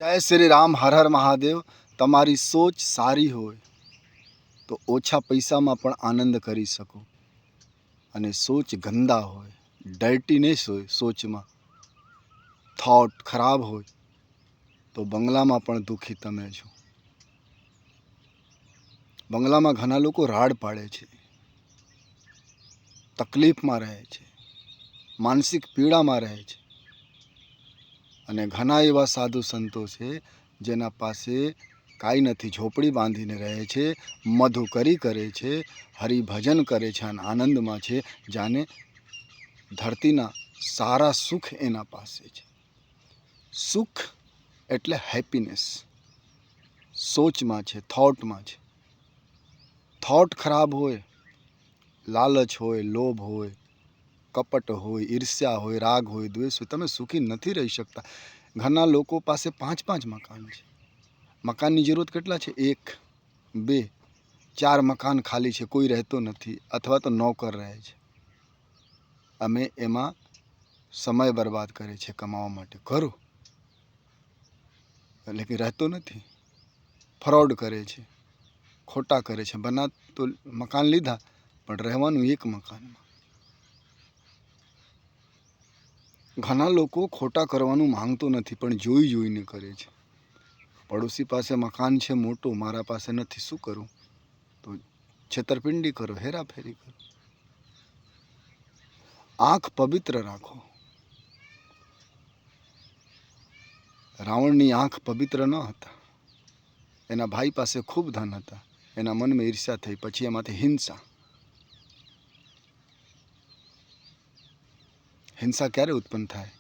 જય શ્રી રામ. હર હર મહાદેવ. તમારી સોચ સારી હોય તો ઓછા પૈસામાં પણ આનંદ કરી શકો, અને સોચ ગંદા હોય, ડર્ટીનેસ હોય, સોચમાં થોટ ખરાબ હોય તો બંગલામાં પણ દુઃખી તમે છો. બંગલામાં ઘણા લોકો રાડ પાડે છે, તકલીફમાં રહે છે, માનસિક પીડામાં રહે છે, અને ઘણા એવા સાધુ સંતો છે જેના પાસે કાંઈ નથી, ઝોપડી બાંધીને રહે છે, મધુકરી કરે છે, હરિભજન કરે છે અને આનંદમાં છે. જાણે ધરતીના સારા સુખ એના પાસે છે. સુખ એટલે હેપીનેસ સોચમાં છે, થોટમાં છે. થોટ ખરાબ હોય, લાલચ હોય, લોભ હોય, કપટ હોય, ઈર્ષ્યા હોય, રાગ હોય, દ્વેષ હોય, તમે સુખી નથી રહી શકતા. ઘણા લોકો પાસે 5-5 મકાન છે. મકાનની જરૂરત કેટલા છે? 1, 2, 4 મકાન ખાલી છે, કોઈ રહેતો નથી, અથવા તો નોકર રહે છે. અમે એમાં સમય બરબાદ કરે છે કમાવા માટે. કરો, લેકિન રહેતો નથી, ફ્રોડ કરે છે, ખોટા કરે છે. બના તો મકાન લીધા પણ રહેવાનું એક મકાનમાં. ઘણા લોકો ખોટા કરવાનું માંગતો નથી પણ જોઈ જોઈને કરે છે. પડોશી પાસે મકાન છે મોટું, મારા પાસે નથી, શું કરું? તો છેતરપિંડી કરો, હેરાફેરી કરો. આંખ પવિત્ર રાખો. રાવણની આંખ પવિત્ર ન હતા. એના ભાઈ પાસે ખૂબ ધન હતા, એના મનમાં ઈર્ષ્યા થઈ, પછી એમાંથી હિંસા ક્યારે ઉત્પન્ન થાય?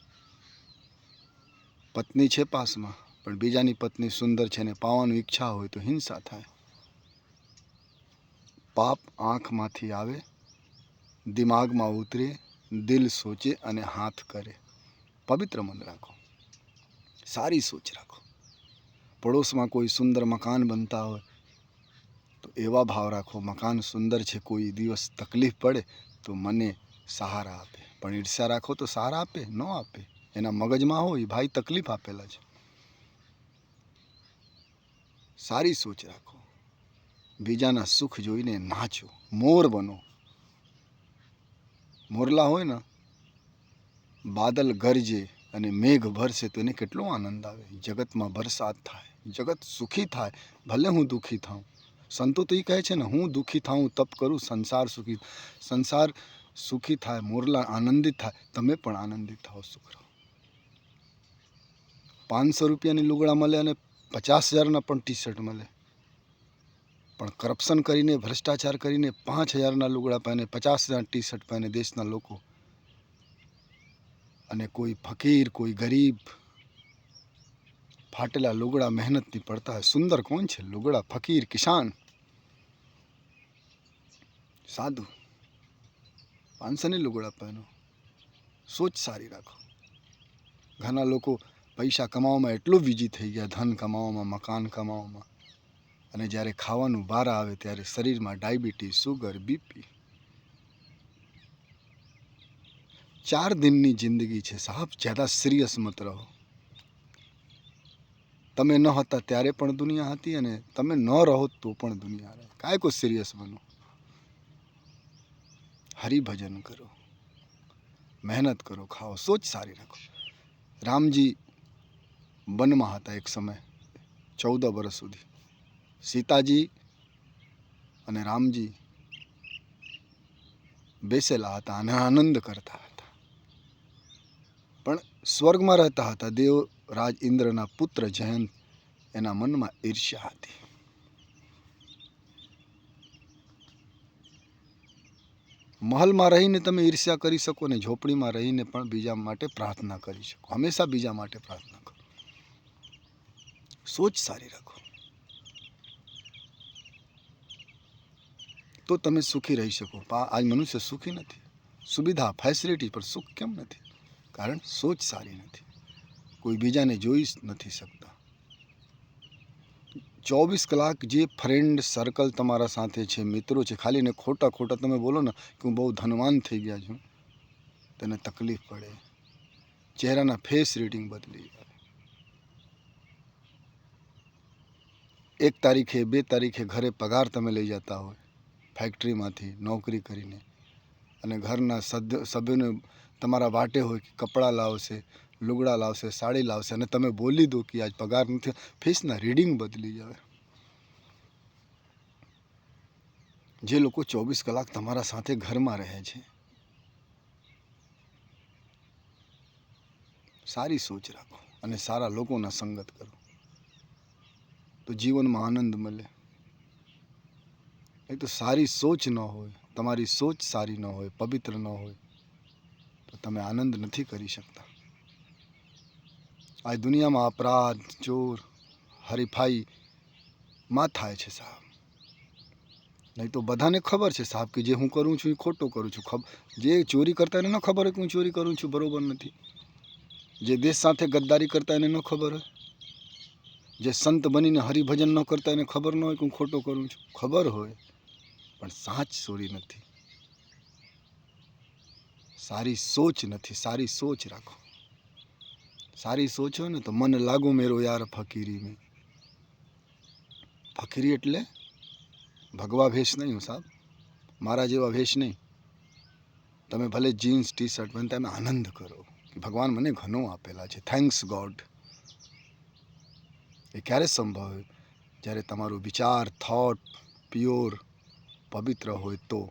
પત્ની છે પાસમાં પણ બીજાની પત્ની સુંદર છે ને પાવાની ઈચ્છા હોય તો હિંસા થાય. પાપ આંખમાંથી આવે, દિમાગમાં ઉતરે, દિલ સોચે અને હાથ કરે. પવિત્ર મન રાખો, સારી સોચ રાખો. પડોશમાં કોઈ સુંદર મકાન બનતા હોય તો એવા ભાવ રાખો, મકાન સુંદર છે, કોઈ દિવસ તકલીફ પડે તો મને સહારા આપે. પણ ઈર્ષ્યા રાખો તો સહારા આપે? ન આપે. એના મગજમાં હોય ભાઈ તકલીફ આપેલા છે. સારી સોચ રાખો. બીજાના સુખ જોઈને નાચો, મોર બનો. મોરલા હોય ને, બાદલ ગરજે અને મેઘ ભરસે તો એને કેટલો આનંદ આવે. જગતમાં વરસાદ થાય, જગત સુખી થાય, ભલે હું દુઃખી થાઉં. સંતો તો એ કહે છે ને, હું દુઃખી થાઉં તપ કરું સંસાર સુખી થાય, મોરલા આનંદિત થાય, તમે પણ આનંદિત થાઓ, સુખ રહો. 500 રૂપિયાની લુગડા મળે અને 50,000ના પણ ટી શર્ટ મળે, પણ કરપ્શન કરીને, ભ્રષ્ટાચાર કરીને 5,000ના લુગડા પહેને, 50,000 ટી શર્ટ પહેને દેશના લોકો. અને કોઈ ફકીર, કોઈ ગરીબ ફાટેલા લુગડા મહેનતથી પડતા હોય. સુંદર કોણ છે? લુગડા. ફકીર, કિસાન, સાધુ. 500ની લુગડા પહેનો. સોચ સારી રાખો. ઘણા લોકો પૈસા કમાવામાં એટલું બીજી થઈ ગયા, ધન કમાવામાં, મકાન કમાવામાં, અને જ્યારે ખાવાનું બહાર આવે ત્યારે શરીરમાં ડાયાબિટીસ, સુગર, બીપી. 4 દિનની જિંદગી છે સાહબ, જ્યાદા સિરિયસ મત રહો. તમે ન હતા ત્યારે પણ દુનિયા હતી, અને તમે ન રહો તો પણ દુનિયા રહે. કાંઈ કોઈ સિરિયસ બનો. હરિભજન કરો, મહેનત કરો, ખાઓ, સોચ સારી રાખો. રામજી વનમાં હતા એક સમય, 14 વર્ષ સુધી. સીતાજી અને રામજી બેસેલા હતા અને આનંદ કરતા હતા. પણ સ્વર્ગમાં રહેતા હતા. દેવરાજ ઇન્દ્રના પુત્ર જયંત, એના મનમાં ઈર્ષ્યા હતી. મહલમાં રહીને તમે ઈર્ષ્યા કરી શકો ને ઝોપડીમાં રહીને પણ બીજા માટે પ્રાર્થના કરી શકો. હંમેશા બીજા માટે પ્રાર્થના કરો. સોચ સારી રાખો તો તમે સુખી રહી શકો. આજ મનુષ્ય સુખી નથી. સુવિધા, ફેસિલિટી, પર સુખ કેમ નથી? કારણ સોચ સારી નથી. કોઈ બીજાને જોઈ નથી શકતા. 24 કલાક જે ફ્રેન્ડ સર્કલ તમારા સાથે છે, મિત્રો છે, ખાલી ને ખોટા ખોટા તમે બોલો ને કે હું બહુ ધનવાન થઈ ગયા છું, તેને તકલીફ પડે. ચહેરાના ફેસ રીડિંગ બદલી જાય. 1 તારીખે 2 તારીખે ઘરે પગાર તમે લઈ જતા હોય ફેક્ટરીમાંથી નોકરી કરીને, અને ઘરના સભ્યોને તમારા વાટે હોય કે કપડાં લાવશે, લુગડા લાવશે, સાડી લાવશે, અને તમે બોલી દો કે આજ પગાર નથી, ફીસના રીડિંગ બદલી જાય. જે લોકો 24 કલાક તમારા સાથે ઘરમાં રહે છે, સારી સોચ રાખો અને સારા લોકોના સંગત કરો તો જીવનમાં આનંદ મળે. નહીં તો સારી સોચ ન હોય, તમારી સોચ સારી ન હોય, પવિત્ર ન હોય, તો તમે આનંદ નથી કરી શકતા. આ દુનિયામાં અપરાધ, ચોર, હરીફાઈ માં થાય છે સાહેબ. નહીં તો બધાને ખબર છે સાહેબ કે જે હું કરું છું એ ખોટું કરું છું. જે ચોરી કરતા એને ન ખબર હોય કે હું ચોરી કરું છું, બરાબર નથી. જે દેશ સાથે ગદ્દારી કરતા એને ન ખબર હોય, જે સંત બનીને હરિભજન ન કરતા એને ખબર ન હોય કે હું ખોટું કરું છું. ખબર હોય પણ સાચ સોરી નથી, સારી સોચ નથી. સારી સોચ રાખો. સારી સોચ હોય ને તો મન લાગુ મેરો યાર ફકીરી મેં. ફકીરી એટલે ભગવા ભેશ નહીં સાહેબ, મારા જેવા ભેશ નહીં. તમે ભલે જીન્સ ટી શર્ટ પહેરતા તમે આનંદ કરો કે ભગવાન મને ઘણું આપેલા છે, થેન્ક્સ ગોડ. એ ક્યારે સંભવ? જ્યારે તમારો વિચાર, થોટ પ્યોર, પવિત્ર હોય તો.